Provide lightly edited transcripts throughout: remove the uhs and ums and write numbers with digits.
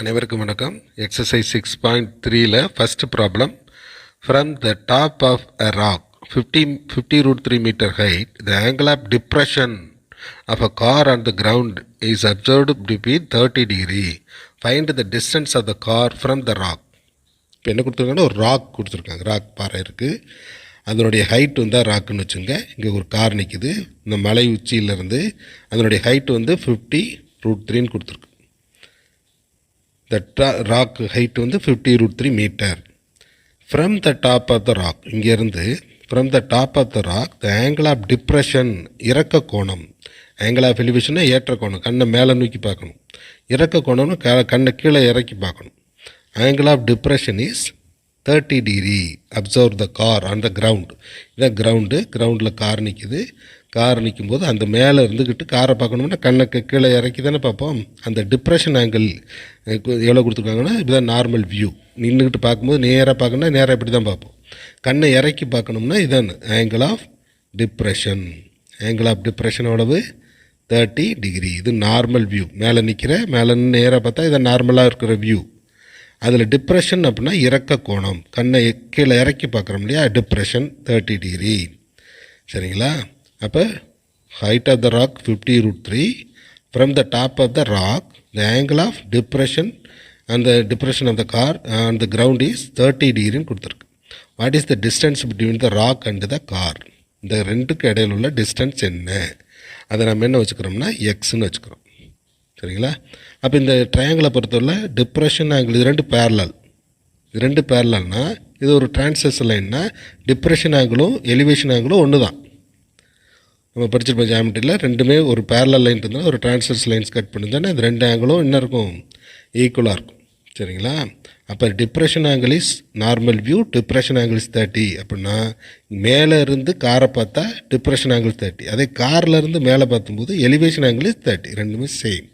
அனைவருக்கும் வணக்கம். எக்ஸசைஸ் 6.3ல first problem. From the top of a rock 50√3 meter height, the angle of depression of a car on the ground is observed to be 30 degree. Find the distance of the car from the rock. இப்போ என்ன கொடுத்துருக்காங்கன்னா ஒரு rock கொடுத்துருக்காங்க. Rock பாறை இருக்குது, அதனுடைய height வந்து ராக்குன்னு வச்சுங்க. இங்கே ஒரு கார் நிற்குது, இந்த மலை உச்சியிலேருந்து அதனுடைய ஹைட் வந்து 50√3ன்னு கொடுத்துருக்கு. The rock height வந்து 50√3 metre. From the top of the rock, இங்கேருந்து from the top of the rock, the angle of depression, இறக்க கோணம். angle of elevation ஏற்ற கோணம், கண்ணை மேலே நோக்கி பார்க்கணும். இறக்க கோணம்னு கண்ணை கீழே இறக்கி பார்க்கணும். angle of depression is 30 degree. Observe the car on the ground. இதான் கிரவுண்டில் கார் நிற்கிது. கார் நிற்கும்போது அந்த மேலே இருந்துக்கிட்டு காரை பார்க்கணும்னா கண்ணை கீழே இறக்கி தானே பார்ப்போம். அந்த டிப்ரெஷன் ஆங்கிள் எவ்வளோ கொடுத்துருக்காங்கன்னா இதுதான் நார்மல் வியூ. நின்றுக்கிட்டு பார்க்கும்போது நேராக பார்க்கணுன்னா நேராக இப்படி தான் பார்ப்போம். கண்ணை இறக்கி பார்க்கணும்னா இதான் angle of depression. Angle of depression எவ்வளவு? 30 டிகிரி. இது நார்மல் வியூ. மேலே மேலே நின்று நேராக பார்த்தா இதான் நார்மலாக இருக்கிற வியூ. அதில் டிப்ரெஷன் அப்படின்னா இறக்க கோணம், கண்ணை கீழே இறக்கி பார்க்குறோம் இல்லையா, டிப்ரெஷன் 30 டிகிரி. சரிங்களா? அப்போ height of the rock 50√3. From the top of the rock the angle of depression அந்த depression of the car on the ground is 30 டிகிரின்னு கொடுத்துருக்கு. What is the distance between the rock and the car? இந்த ரெண்டுக்கு இடையில் உள்ள distance என்ன? அதை நம்ம என்ன வச்சுக்கிறோம்னா எக்ஸ்ன்னு வச்சுக்கிறோம். சரிங்களா? அப்போ இந்த ட்ரையாங்கிளை பொறுத்தவரை டிப்ரெஷன் ஆங்கிள் இது ரெண்டு பேரலல்னா இது ஒரு டிரான்ஸ்வர்ஸ் லைன்னா டிப்ரெஷன் ஆங்கிளும் எலிவேஷன் ஆங்கிளும் ஒன்று தான். நம்ம படிச்சிருப்போம் ஜியாமெட்ரியில், ரெண்டுமே ஒரு பேரலல் லைன் இருந்தால் ஒரு டிரான்ஸ்வர்ஸ் லைன்ஸ் கட் பண்ணியிருந்தானே இந்த ரெண்டு ஆங்கிளும் என்ன இருக்கும்? ஈக்குவலாக இருக்கும். சரிங்களா? அப்போ depression angle is normal view, depression angle is 30 அப்படின்னா மேலே இருந்து காரை பார்த்தா டிப்ரெஷன் ஆங்கிள் 30, அதே காரில் இருந்து மேலே பார்க்கும்போது எலிவேஷன் ஆங்கிள் இஸ் 30. ரெண்டுமே சேம்.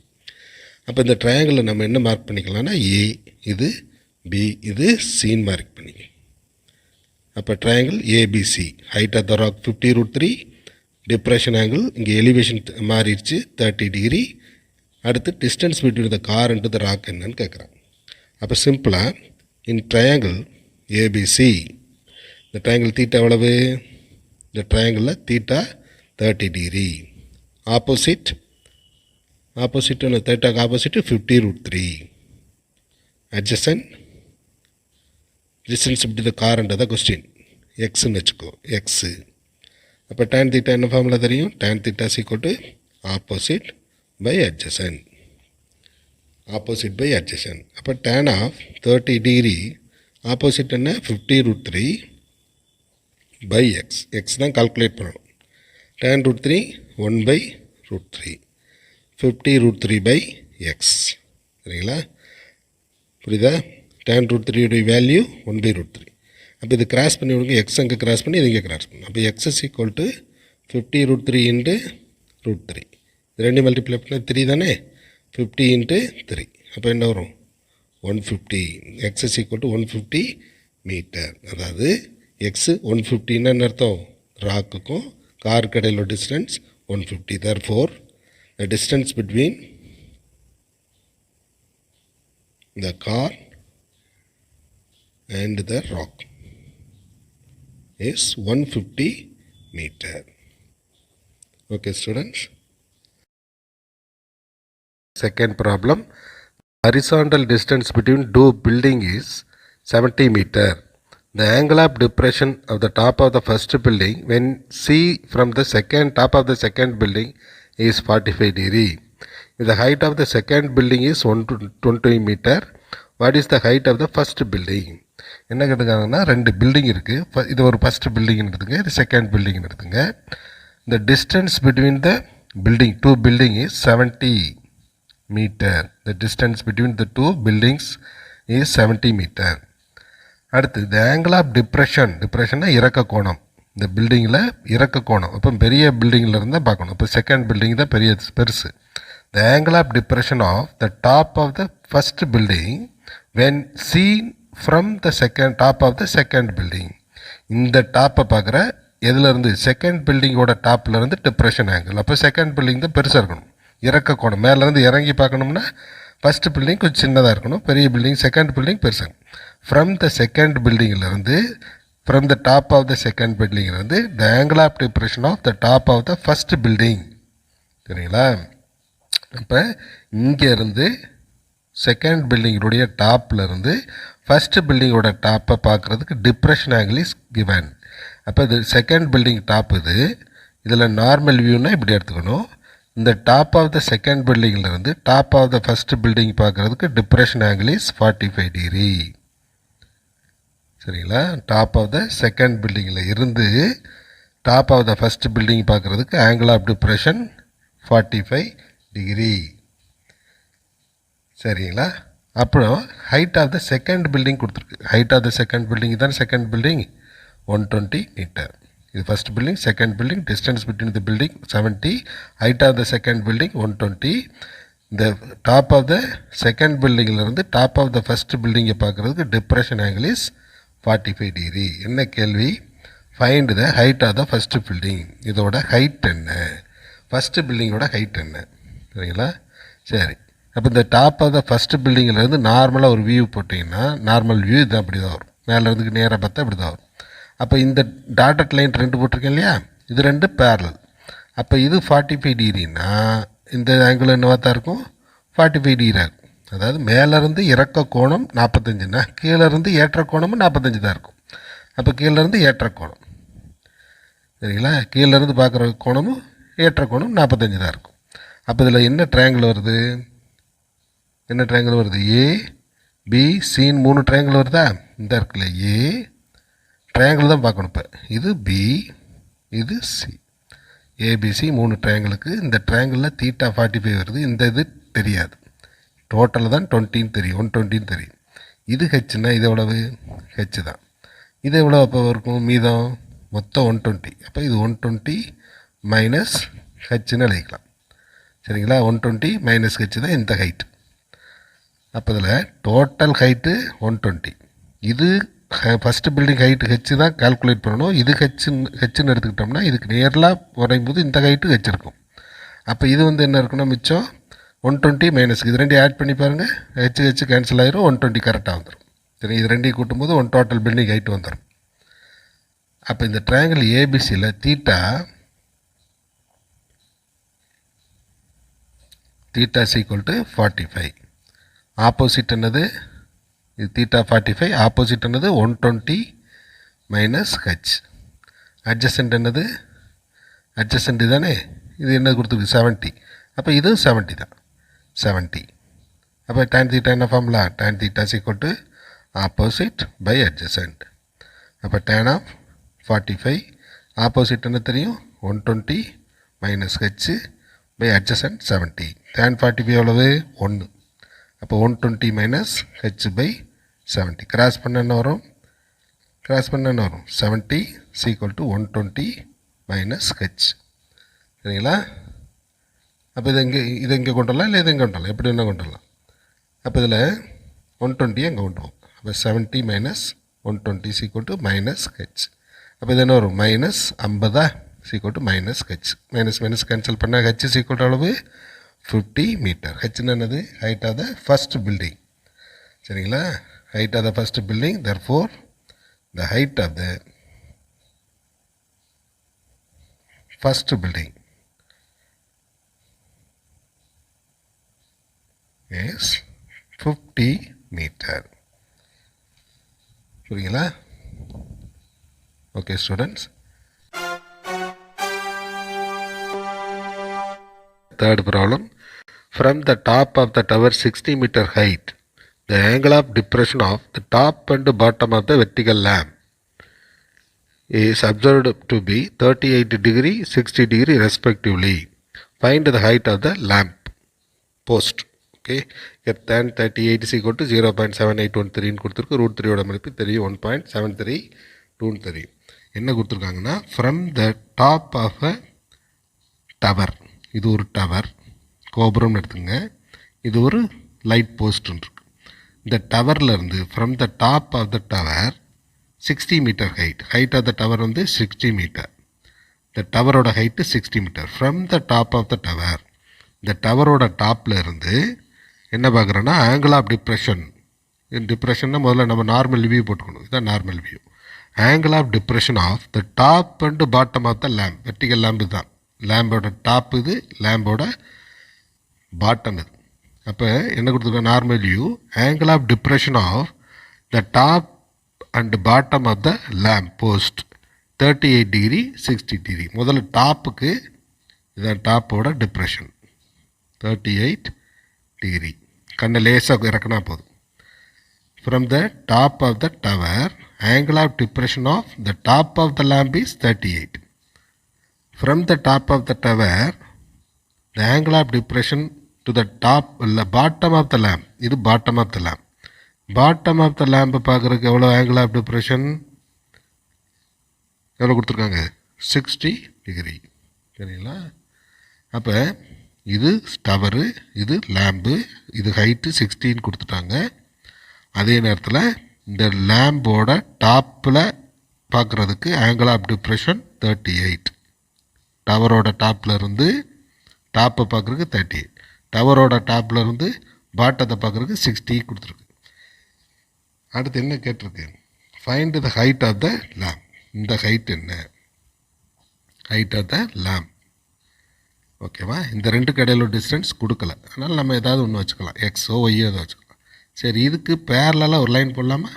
அப்போ இந்த ட்ரையாங்கிளில் நம்ம என்ன மார்க் பண்ணிக்கலாம்னா ஏ இது பி இது சின்னு மார்க் பண்ணிக்க. அப்போ triangle ABC, height of the rock 50√3, depression angle இங்கே எலிவேஷன் மாறிடுச்சு 30 டிகிரி. அடுத்து distance between the car and the rock என்னன்னு கேட்குறாங்க. அப்போ சிம்பிளாக இன் ட்ரையாங்கிள் ஏபிசி இந்த ட்ரையாங்கிள் தீட்டா எவ்வளவு? இந்த ட்ரையாங்கிளில் தீட்டா 30 டிகிரி. ஆப்போசிட் தேட்டாக்கு opposite 50√3. Adjacent distance between the car and the question எக்ஸ்ன்னு வச்சுக்கோ, எக்ஸு. அப்போ tan தீட்டா என்ன ஃபார்முலா தெரியும்? tan theta is equal to opposite by adjacent. அப்போ tan ஆஃப் 30 டிகிரி ஆப்போசிட் என்ன? 50√3 பை எக்ஸ். எக்ஸ் தான் calculate பண்ணணும். tan√3 1/√3, 50√3 by X. சரிங்களா? புரியுதா? tan√3 உடைய வேல்யூ 1/√3. அப்போ இது கிராஸ் பண்ணி விடுங்க, எக்ஸ் அங்கே கிராஸ் பண்ணி இது இங்கே கிராஸ் பண்ணும். அப்போ X is equal to 50√3 into √3. இது ரெண்டு மல்டிப்ளை பண்ணால் 3 தானே, 50 இன்ட்டு 3. அப்போ என்ன வரும்? 150. X is equal to 150 metre. அதாவது எக்ஸு 150ன்னு அர்த்தம். ராக்குக்கும் காருக்கு இடையில distance 150. Therefore the distance between the car and the rock is 150 meter. Okay students. Second problem. Horizontal distance between two buildings is 70 meter. The angle of depression of the top of the first building when see from the top of the second building is 45 degree. If the height of the second building is 120 meter, what is the height of the first building? என்ன கேட்டுக்காங்கன்னா ரெண்டு building இருக்குது. இது ஒரு first பில்டிங்னு எடுத்துங்க, இது second பில்டிங்னு எடுத்துங்க. இந்த distance between the building to building is 70 metre. The distance between the two buildings is 70 metre. அடுத்து த ஆங்கிள் ஆஃப் டிப்ரெஷன்னா இறக்க கோணம். இந்த பில்டிங்கில் இறக்க கோணம் இப்போ பெரிய பில்டிங்கில் இருந்தால் பார்க்கணும். இப்போ செகண்ட் பில்டிங் தான் பெருசு. The angle of depression of the top of the first building when seen from the top of the second building. இந்த டாப்பை பார்க்குற எதுலேருந்து? செகண்ட் பில்டிங்கோட டாப்லேருந்து டிப்ரெஷன் ஆங்கிள். அப்போ செகண்ட் பில்டிங் தான் பெருசாக இருக்கணும். இறக்க கோணம் மேலேருந்து இறங்கி பார்க்கணும்னா ஃபஸ்ட்டு பில்டிங் கொஞ்சம் சின்னதாக இருக்கணும், பெரிய பில்டிங் செகண்ட் பில்டிங் பெருசாக. ஃப்ரம் த செகண்ட் பில்டிங்கிலேருந்து from the top of the second பில்டிங்கிலேருந்து the angle of depression of the top of the first building. சரிங்களா? இப்போ இங்கேருந்து செகண்ட் பில்டிங்கோடைய டாப்லேருந்து ஃபஸ்ட்டு பில்டிங்கோட டாப்பை பார்க்குறதுக்கு டிப்ரெஷன் ஆங்கிள் இஸ் கிவன். அப்போ இது செகண்ட் பில்டிங் டாப் இது. இதில் நார்மல் வியூனால் இப்படி எடுத்துக்கணும். இந்த டாப் ஆஃப் த செகண்ட் பில்டிங்கிலேருந்து top of the first building பார்க்குறதுக்கு டிப்ரெஷன் ஆங்கிள் இஸ் 45 டிகிரி. சரிங்களா? டாப் ஆஃப் த செகண்ட் பில்டிங்கில் இருந்து top of the first building பார்க்குறதுக்கு ஆங்கிள் ஆஃப் டிப்ரெஷன் 45 டிகிரி. சரிங்களா? அப்புறம் height of the second building கொடுத்துருக்கு. Height of the second building தான் second building 120 metre. இது first building second building, distance between the building 70, height of the second building 120. இந்த top of the second பில்டிங்கிலேருந்து top of the first பில்டிங்கை பார்க்குறதுக்கு depression angle is 45 degree. என்ன கேள்வி? Find the height of the first building. இதோட height என்ன? First பில்டிங்கோட height என்ன? சரிங்களா? சரி, அப்போ இந்த டாப் ஆஃப் த ஃபஸ்ட்டு பில்டிங்கிலேருந்து நார்மலாக ஒரு வியூ போட்டிங்கன்னா நார்மல் வியூ இது அப்படி தான் வரும். மேலேருந்து நேராக பார்த்தா இப்படி தான் வரும். அப்போ இந்த டாட்டட் லைன் ரெண்டு போட்டிருக்கேன் இல்லையா, இது ரெண்டு பேரலல். அப்போ இது 45 டிகிரின்னா இந்த ஆங்கிள் என்னவா தான் இருக்கும்? 45 டிகிரி ஆகும். அதாவது மேலேருந்து இறக்க கோணம் 45னா கீழேருந்து ஏற்ற கோணமும் 45 தான் இருக்கும். அப்போ கீழேருந்து ஏற்ற கோணம், சரிங்களா, கீழேருந்து பார்க்குற கோணமும் ஏற்ற கோணம் 45 தான் இருக்கும். அப்போ இதில் என்ன ட்ரையாங்கிள் வருது? என்ன ட்ரையாங்கிள் வருது? ஏ பி சின்னு 3 ட்ரையாங்கிள் வருதா? இந்த இருக்குல்ல ஏ ட்ரையாங்கிள் தான் பார்க்கணும். இப்போ இது பி இது சி, ஏபிசி 3 ட்ரையாங்கிளுக்கு இந்த ட்ரையாங்கிளில் தீட்டா 45 வருது. இந்த இது தெரியாது, டோட்டலில் தான் 20ன்னு தெரியும், 120ன்னு தெரியும். இது ஹெச்னா இது எவ்வளவு? ஹெச் தான். இது எவ்வளோ அப்போ இருக்கும்? மீதம் மொத்தம் 120. அப்போ இது 120 மைனஸ் ஹெச்னு எழுதிக்கலாம். சரிங்களா? 120 மைனஸ் ஹெச் தான் இந்த ஹைட்டு. அப்போ இதில் டோட்டல் ஹைட்டு 120. இது ஃபஸ்ட்டு பில்டிங் ஹைட்டு ஹெச்சு தான் கால்குலேட் பண்ணணும். இது ஹெச்சுன்னு எடுத்துக்கிட்டோம்னா இதுக்கு நேரில் வரையும்போது இந்த ஹைட்டு ஹெச் இருக்கும். அப்போ இது வந்து என்ன இருக்குன்னா மிச்சம் 120 மைனஸ் இது ரெண்டையும் ஆட் பண்ணி பாருங்கள். ஹெச் கேன்சல் ஆகிரும், 120 கரெக்டாக வந்துடும். சரி, இது ரெண்டையும் கூட்டும்போது டோட்டல் பில்டிங் ஹைட்டு வந்துடும். அப்போ இந்த ட்ரையாங்கிள் ஏபிசியில் theta is equal to 45. Opposite என்னது? இது தீட்டா 45. ஆப்போசிட் என்னது? 120 மைனஸ் ஹெச். அட்ஜசன்ட் என்னது? அட்ஜசன்ட் தானே. இது என்ன கொடுத்துருக்கு? 70. அப்போ இதுவும் 70 தான், 70. அப்போ tan தீட்டா என்ன formula? tan theta is equal to opposite by adjacent. அப்போ tan ஆஃப் 45 ஆப்போசிட் என்ன தெரியும்? 120 minus h by adjacent 70. tan 45 எவ்வளவு? 1. அப்போ 120 மைனஸ் ஹெச் பை 70. கிராஸ் பண்ண என்ன வரும்? 70 is equal to 120 minus H. சரிங்களா? அப்போ இது இங்கே கொண்டு வரலாம், இல்லை இது இங்கே கொண்டு வரலாம், எப்படி வேணால் கொண்டு வரலாம். அப்போ இதில் 120 அங்கே கொண்டு போகும். அப்போ 70 minus 120 is equal to minus h. அப்போ இது என்ன வரும்? Minus 50 is equal to minus h. Minus cancel பண்ணால் ஹெச் is equal to அளவு 50 மீட்டர். ஹெச்னு என்னது? Height of the first building. சரிங்களா? Height of the first building. therefore the height of the first building is 50 metre. புரியுங்களா? Okay students. Third problem. From the top of the tower 60 meter height, the angle of depression of the top and bottom of the vertical lamp is observed to be 38 degree, 60 degree respectively. Find the height of the lamp post. Okay. Here tan 38 is equal to 0.7813 கொடுத்துருக்கு. √3 ஓட மதிப்பு தெரியும், 1.7323 தெரியும். என்ன கொடுத்துருக்காங்கன்னா from the top of a tower, இது ஒரு tower கோபுரம்னு எடுத்துங்க, இது ஒரு லைட் போஸ்ட்னு இருக்கு. இந்த டவர்லேருந்து from the top of the tower 60 metre height of the tower வந்து 60 மீட்டர். இந்த டவரோட height 60 metre. From the top of the tower, இந்த டவரோட டாப்பில் இருந்து என்ன பார்க்குறோன்னா ஆங்கிள் ஆஃப் டிப்ரெஷன். டிப்ரெஷன்னா முதல்ல நம்ம நார்மல் வியூ போட்டுக்கணும். இதுதான் normal view. Angle of depression of the top and bottom of the lamp. Vertical lamp தான். லேம்போட டாப் இது, லேம்போட பாட்டம் இது. அப்போ என்ன கொடுத்துருக்கோம்? Normal view angle of depression of the top and bottom of the lamp post 38 degree 60 degree. முதல்ல டாப்புக்கு இதுதான் டாப்போட டிப்ரெஷன் 38 டிகிரி. கண்ணை லேசாக இறக்குனா போதும். From the top of the tower angle of depression of the top of the lamp is 38. From the top of the tower, the angle of depression to the bottom of the lamp. இது bottom of the lamp. Bottom of the lamp பார்க்குறதுக்கு எவ்வளோ angle of depression? எவ்வளோ கொடுத்துருக்காங்க? 60 degree. சரிங்களா? அப்போ இது tower, இது lamp, இது ஹைட்டு 16 கொடுத்துட்டாங்க. அதே நேரத்தில் இந்த லேம்போட டாப்பில் பார்க்குறதுக்கு ஆங்கிள் ஆஃப் டிப்ரெஷன் 38. டவரோட டாப்பில் இருந்து டாப்பை பார்க்குறதுக்கு 38. டவரோட டாப்பில் இருந்து பாட்டத்தை பார்க்குறதுக்கு 60 கொடுத்துருக்கு. அடுத்து என்ன கேட்டிருக்கு? Find the height of the lamp. இந்த ஹைட் என்ன? Height of the lamp. ஓகேவா? இந்த ரெண்டு கடையில் டிஸ்டன்ஸ் கொடுக்கல. அதனால் நம்ம ஏதாவது ஒன்று வச்சுக்கலாம். எக்ஸோ ஒய்யோ அதை வச்சுக்கலாம். சரி, இதுக்கு பேரலாக ஒரு லைன் போடலாமா?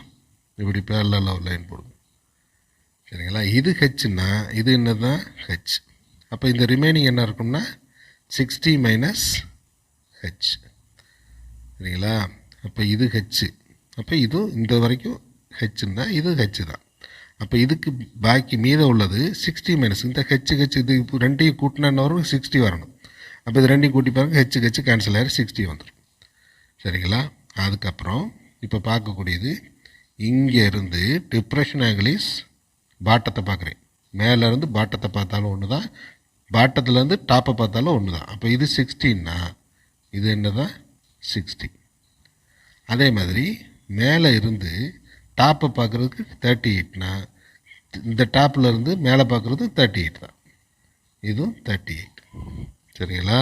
இப்படி பேரலாக ஒரு லைன் போடுவோம். சரிங்களா? இது ஹெச்னா இது என்ன தான் ஹெச். அப்போ இந்த ரிமைனிங் என்ன இருக்கும்னா 60 மைனஸ் ஹெச். சரிங்களா? அப்போ இது ஹெச்சு. அப்போ இதுவும் இந்த வரைக்கும் ஹெச்சுன்னா இது ஹெச்சு தான். அப்போ இதுக்கு பாக்கி மீதம் உள்ளது 60 மைனஸ் இந்த ஹெச்சு ஹெச். இது ரெண்டையும் கூட்டினா வரும் 60 வரணும். அப்போ இது ரெண்டையும் கூட்டி பாருங்கள், ஹெச்சு ஹெச்சு கேன்சல் ஆகிடும், 60 வந்துடும். சரிங்களா? அதுக்கப்புறம் இப்போ பார்க்கக்கூடியது இங்கே இருந்து டிப்ரெஷன் ஆங்கிள் இஸ் பாட்டத்தை பார்க்குறேன். மேலேருந்து பாட்டத்தை பார்த்தாலும் ஒன்று தான், பாட்டத்துலேருந்து டாப்பை பார்த்தாலும் ஒன்று தான். அப்போ இது 16னா இது என்ன தான் 60. அதே மாதிரி மேலே இருந்து டாப்பை பார்க்குறதுக்கு 38னா இந்த டாப்பில் இருந்து மேலே பார்க்குறது 38 தான். இதுவும் 38. சரிங்களா?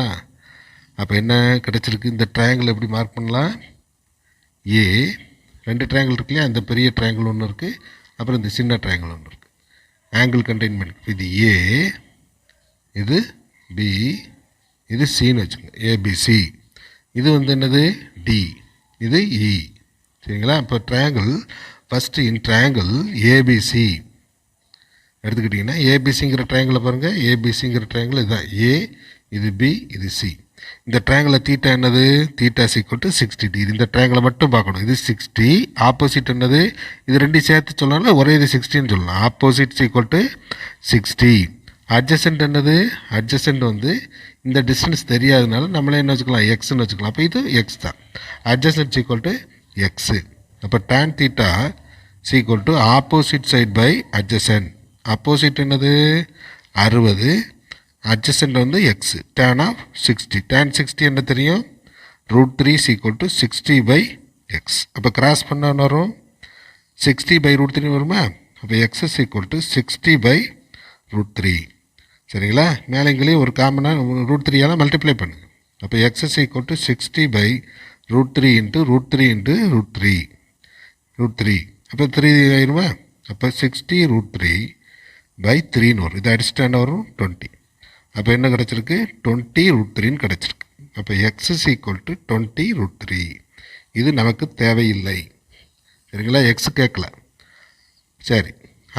அப்போ என்ன கிடச்சிருக்கு? இந்த ட்ரையாங்கிள் எப்படி மார்க் பண்ணலாம்? ஏ, ரெண்டு ட்ரையாங்கிள் இருக்கு இல்லையா? இந்த பெரிய ட்ரையாங்கிள் ஒன்று இருக்குது, அப்புறம் இந்த சின்ன ட்ரையாங்கிள் ஒன்று இருக்குது. ஆங்கிள் கண்டெயின்மெண்ட் இது ஏ, இது பி, இது சின்னு வச்சுக்கோங்க. ஏபிசி. இது வந்து என்னது? டி. இது இ. சரிங்களா? இப்போ ட்ரையாங்கிள் ஃபஸ்ட்டு இன் ட்ரையாங்கிள் ஏபிசி எடுத்துக்கிட்டிங்கன்னா ஏபிசிங்கிற ட்ரையாங்கிளை பாருங்கள். ஏபிசிங்கிற ட்ரையாங்கிள் இதுதான் ஏ, இது பி, இது சி. இந்த ட்ரையாங்கிளில் தீட்டா என்னது? Theta equal to 60 degree. இந்த ட்ரையாங்கிளை மட்டும் பார்க்கணும். இது 60. ஆப்போசிட் என்னது? இது ரெண்டையும் சேர்த்து சொல்லலாம், ஒரே இது 60ன்னு சொல்லலாம். Opposite equal to 60. அட்ஜசன்ட் என்னது? அட்ஜசன்ட் வந்து இந்த டிஸ்டன்ஸ் தெரியாதனால நம்மளே என்ன வச்சுக்கலாம்? எக்ஸ்ன்னு வச்சுக்கலாம். அப்போ இது எக்ஸ் தான். Adjacent equal to x. அப்போ tan theta equal to opposite side by adjacent. Opposite என்னது? 60. அட்ஜசன்ட் வந்து எக்ஸ். Tan of 60. டேன் 60 என்ன தெரியும்? √3 ஈக்குவல் டு 60 பை எக்ஸ். அப்போ கிராஸ் பண்ண வரும் 60 பை √3 வருமா? அப்போ எக்ஸ் ஈக்குவல் டு 60 பை √3. சரிங்களா? மேலேங்களையும் ஒரு காமனாக √3 மல்டிப்ளை பண்ணுங்க. அப்போ x equal to 60 by √3 into √3 into √3. அப்போ 3 ஆயிருமா? அப்போ 60 √3 பை 3ன்னு வரும். இது அடிச்சுட்டான வரும் 20. அப்போ என்ன கிடச்சிருக்கு? 20 √3ன்னு கிடச்சிருக்கு. அப்போ எக்ஸ் ஈக்குவல் டு 20 √3. இது நமக்கு தேவையில்லை. சரிங்களா? எக்ஸ் கேட்கல. சரி,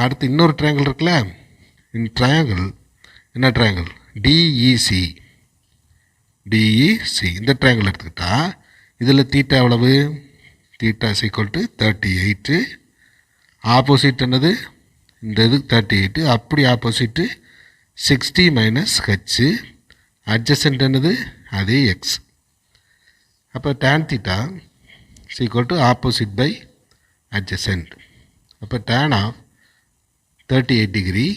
அடுத்து இன்னொரு ட்ரையாங்கிள் இருக்குல்ல? இந்த ட்ரையாங்கிள் என்ன ட்ரையாங்கிள்? டிஇசி. இந்த ட்ரையாங்கிள் எடுத்துக்கிட்டா இதில் தீட்டா எவ்வளவு? Theta equal to 38. ஆப்போசிட் என்னது? இந்த இது 38. அப்படி ஆப்போசிட்டு 60 மைனஸ் ஹெச். அட்ஜசன்ட் என்னது? அதே எக்ஸ். அப்போ tan theta equal to opposite by adjacent. அப்போ tan of 38 degree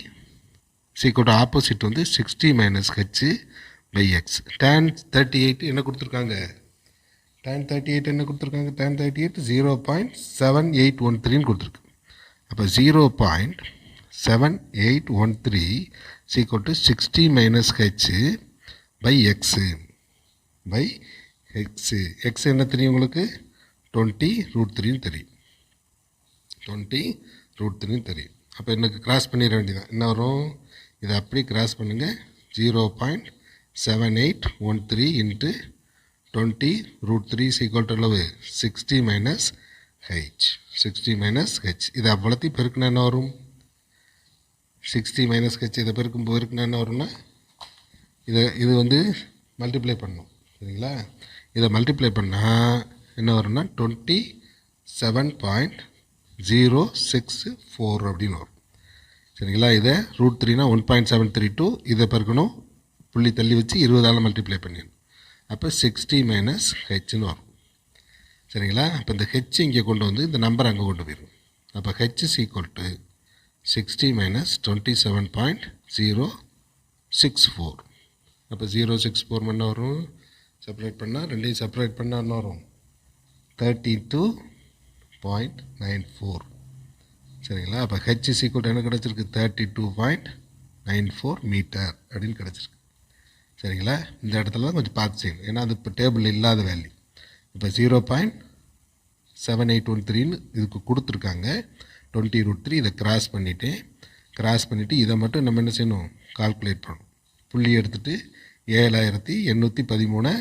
equal to opposite வந்து 60 minus h by x. Tan 38 என்ன கொடுத்துருக்காங்க? டேன் 38 என்ன கொடுத்துருக்காங்க? டேன் 38 0.7813 கொடுத்துருக்கு. அப்போ 0.7813 equal to 60 minus h by x by x என்ன தெரியும் உங்களுக்கு 20√3 தெரியும் 20√3 தெரியும். அப்போ எனக்கு கிராஸ் பண்ணிட வேண்டியதான். என்ன வரும், இதை அப்படி கிராஸ் பண்ணுங்கள். 0.7813 இன்ட்டு 20√3 அளவு 60 மைனஸ் ஹெச். 60 மைனஸ் ஹெச் இதை அவ்வளோத்தையும் பெருக்குனா என்ன வரும், 60 மைனஸ் ஹெச் இதை பெருக்குனா என்ன வரும்னா, இது வந்து மல்டிப்ளை பண்ணணும். சரிங்களா, இதை மல்டிப்ளை பண்ணால் என்ன வரும்னா 27.064 அப்படின்னு வரும். சரிங்களா, இதை √3னா 1.732, இதை பெருக்கணும், புள்ளி தள்ளி வச்சு 20ஆல் மல்டிப்ளை பண்ணிடணும். அப்போ 60 மைனஸ் ஹெச்னு வரும். சரிங்களா, அப்போ இந்த ஹெச் இங்கே கொண்டு வந்து இந்த நம்பர் அங்கே கொண்டு போயிடும். அப்போ H is equal to 60 minus 27.064. அப்போ 064 என்ன வரும், செப்பரேட் பண்ணால் ரெண்டையும் செப்பரேட் பண்ணால் என்ன வரும், 32.94. சரிங்களா, அப்போ ஹெச் இஸ் ஈக்குவல் என்ன கிடச்சிருக்கு, 32.94 மீட்டர் அப்படின்னு கிடச்சிருக்கு. சரிங்களா, இந்த இடத்துல தான் கொஞ்சம் பார்த்து செய்யணும், ஏன்னா அது இப்போ டேபிள் இல்லாத வேல்யூ. இப்போ 0.7813 இதுக்கு கொடுத்துருக்காங்க. 20√3 இதை கிராஸ் பண்ணிவிட்டு இதை மட்டும் நம்ம என்ன செய்யணும், கால்குலேட் பண்ணணும். புள்ளி எடுத்துகிட்டு 7813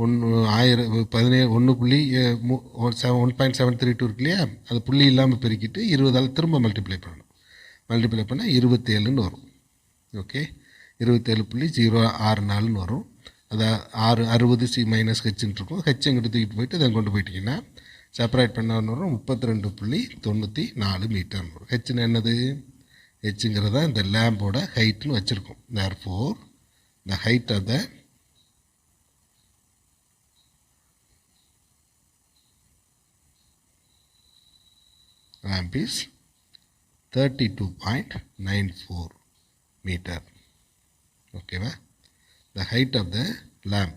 1.732 இருக்கு இல்லையா, அது புள்ளி இல்லாமல் பெருக்கிட்டு 20ஆல் திரும்ப மல்டிப்ளை பண்ணணும். மல்டிப்ளை பண்ணால் 27ன்னு வரும். ஓகே, 27.064 வரும். அதை 60 மைனஸ் ஹெச்ன்னு இருக்கும். ஹெச் எங்கிட்ட தூக்கிட்டு போயிட்டு அதை கொண்டு போயிட்டீங்கன்னா செப்பரேட் பண்ணான்னு வரும், 32.94 மீட்டர்னு வரும். ஹெச்னு என்னது, ஹெச்ங்கிறத இந்த லேம்போட ஹைட்னு வச்சுருக்கோம். therefore the height of the lamp is 32.94 meter. ஓகேவா, the height of the lamp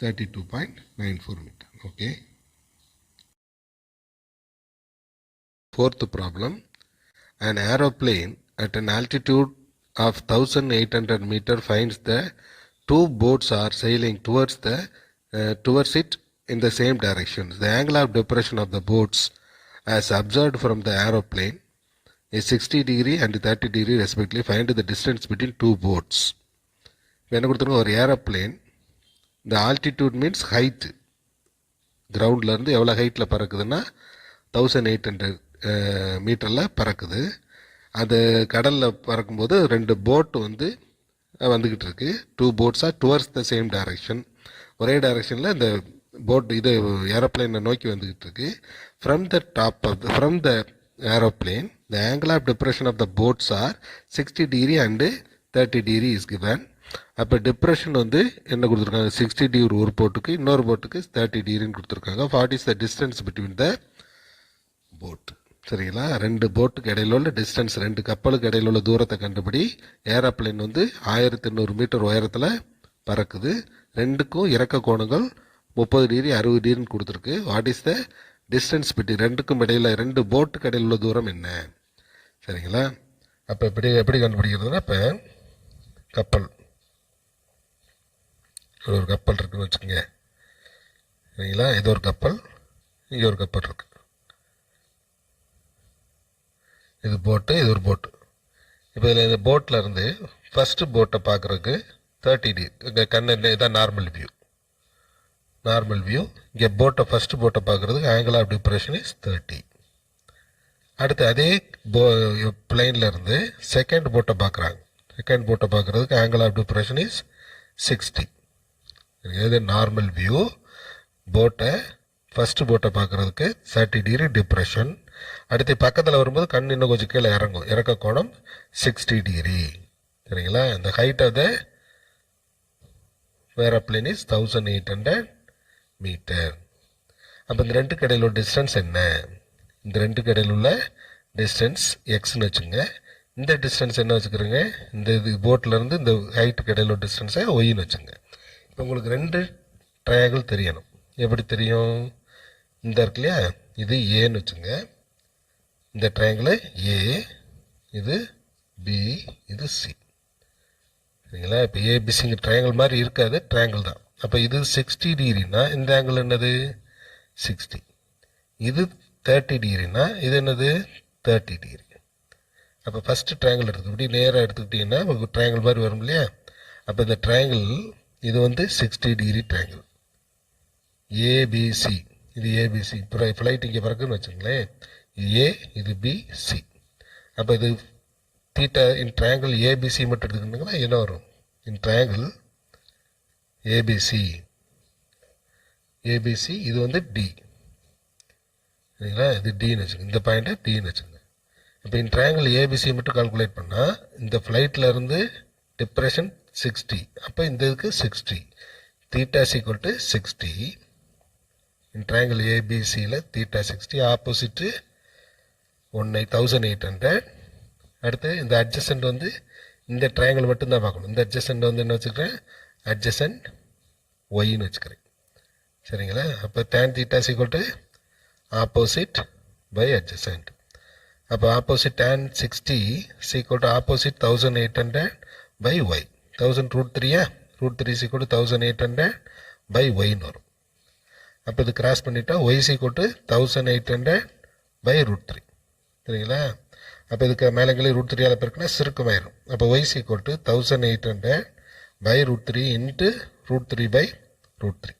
32.94 meter. okay. Fourth problem, an aeroplane at an altitude of 1800 meter finds the two boats are sailing towards it in the same direction. The angle of depression of the boats as observed from the aeroplane is 60 degree and 30 degree respectively. Find the distance between two boats. என்ன கொடுத்துருக்கோம், ஒரு aeroplane, இந்த altitude means height, கிரவுண்ட்லேருந்து எவ்வளோ ஹைட்டில் பறக்குதுன்னா 1800 மீட்டரில் பறக்குது. அது கடலில் பறக்கும்போது ரெண்டு போட்டு வந்துக்கிட்டு இருக்கு. Two boats are towards the same direction, ஒரே டைரக்ஷனில் இந்த போட் இது ஏரோப்ளைனை நோக்கி வந்துக்கிட்டு இருக்கு. From the aeroplane the angle of depression of the boats are 60 degree and 30 degree is given. அப்போ டிப்ரெஷன் என்ன கொடுத்துருக்காங்க, 60 டிகிரி ஒரு போட்டுக்கு, இன்னொரு போட்டுக்கு 30 டிகிரின்னு கொடுத்துருக்காங்க. What is the distance between the boat. சரிங்களா, ரெண்டு போட்டுக்கு இடையில உள்ள டிஸ்டன்ஸ், ரெண்டு கப்பலுக்கு இடையில உள்ள தூரத்தை கண்டுபிடி. ஏரோப்ளைன் 1800 மீட்டர் உயரத்தில் பறக்குது. ரெண்டுக்கும் இறக்க கோணங்கள் 30 டிகிரி 60 டிகிரின்னு கொடுத்துருக்கு. What is the distance between, ரெண்டுக்கும் இடையில, ரெண்டு போட்டுக்கு இடையில உள்ள தூரம் என்ன. சரிங்களா, அப்போ எப்படி கண்டுபிடிக்கிறதுனா, இப்போ கப்பல், ஒரு கப்பல் இருக்குன்னு வச்சுக்கோங்க. சரிங்களா, இது ஒரு கப்பல், இங்கே ஒரு கப்பல் இருக்கு. இது போட்டு, இது ஒரு போட்டு. இப்போ இதில் இந்த போட்டில் இருந்து ஃபஸ்ட்டு போட்டை பார்க்குறதுக்கு 30 டிகிரி, இங்கே கண்ணு இதான் நார்மல் வியூ. இங்கே ஃபஸ்ட்டு போட்டை பார்க்குறதுக்கு ஆங்கிள் ஆஃப் டிப்ரெஷன் இஸ் 30. அடுத்து அதே பிளைனில் இருந்து செகண்ட் போட்டை பார்க்குறாங்க. செகண்ட் போட்டை பார்க்குறதுக்கு ஆங்கிள் ஆஃப் டிப்ரெஷன் இஸ் 60. இது நார்மல் வியூ. ஃபஸ்ட்டு போட்டை பார்க்குறதுக்கு 30 டிகிரி டிப்ரெஷன். அடுத்து பக்கத்தில் வரும்போது கண் இன்னும் கொஞ்சம் கீழே இறங்கும், இறக்க கோணம் 60 டிகிரி. சரிங்களா, இந்த height of the aeroplane is 1800 metre. அப்போ இந்த ரெண்டுக்கு இடையில் உள்ள டிஸ்டன்ஸ் என்ன, இந்த ரெண்டுக்கு இடையில் உள்ள டிஸ்டன்ஸ் எக்ஸ்ன்னு வச்சுங்க. இந்த டிஸ்டன்ஸ் என்ன வச்சுக்கிறோங்க, இந்த இது போட்டிலேருந்து இந்த ஹைட்டுக்கு இடையில் உள்ள டிஸ்டன்ஸை ஒய்ன்னு வச்சுங்க. இப்போ உங்களுக்கு ரெண்டு ட்ரையாங்கிள் தெரியணும். எப்படி தெரியும், இந்த இருக்கு இல்லையா, இது ஏன்னு வச்சுங்க. இந்த ட்ரையாங்கிள் ஏ, இது பி, இது சி. சரிங்களா? இப்போ ஏபிசிங்க ட்ரையாங்கிள் மாதிரி இருக்காது, ட்ரையாங்கிள் தான். அப்போ இது 60 டிகிரினா இந்த ஆங்கிள் என்னது 60. இது 30 டிகிரினா இது என்னது 30 டிகிரி. அப்போ ஃபஸ்ட்டு ட்ரையாங்கிள் எடுத்து இப்படி நேராக எடுத்துக்கிட்டிங்கன்னா உங்களுக்கு ட்ரையாங்கிள் மாதிரி வரும் இல்லையா? அப்போ இந்த ட்ரையாங்கிள் இது வந்து 60 டிகிரி ட்ரையாங்கிள் ஏபிசி. இது ஏபிசி. இப்போ ஃப்ளைட் இங்கே பறக்குன்னு வச்சுங்களேன், இது ஏ, இது பி, சி. அப்போ இது தீட்டா இன் ட்ரையாங்கிள் ஏபிசி மட்டும் எடுத்துக்கிட்டிங்கன்னா என்ன வரும்? இன் ட்ரையாங்கிள் ஏபிசி, ஏபிசி இது வந்து டி. சரிங்களா? இது டின்னு வச்சுக்கோங்க, இந்த பாயிண்ட்டை டின்னு வச்சுக்கோங்க. இப்போ இன் ட்ரையாங்கிள் ஏபிசி மட்டும் கால்குலேட் பண்ணால் இந்த ஃப்ளைட்டில் இருந்து டிப்ரெஷன் 60. அப்போ இந்த இதுக்கு 60. Theta equal to 60. In triangle ஏபிசியில் தீட்டா 60, ஆப்போசிட்டு 1800. அடுத்து இந்த அட்ஜசன்ட் வந்து இந்த ட்ரையாங்கிள் மட்டும்தான் பார்க்கணும். இந்த அட்ஜசன்ட் வந்து என்ன வச்சுக்கிறேன், அட்ஜசன்ட் ஒய்ன்னு வச்சுக்கிறேன். சரிங்களா? அப்போ tan theta equal to opposite by adjacent. அப்போ opposite tan 60 equal to opposite 1800 by y. 1000 √3 √3 equal to 1800 by ஒய்ன்னு வரும். அப்போ இது கிராஸ் பண்ணிட்டா ஒய் ஈக்குவல் டு 1800 பை √3. சரிங்களா? அப்போ இதுக்கு மேலங்களே √3 பெருக்குன்னா சுருக்கமாயிரும். அப்போ y equal to 1800 by √3 into √3 by √3.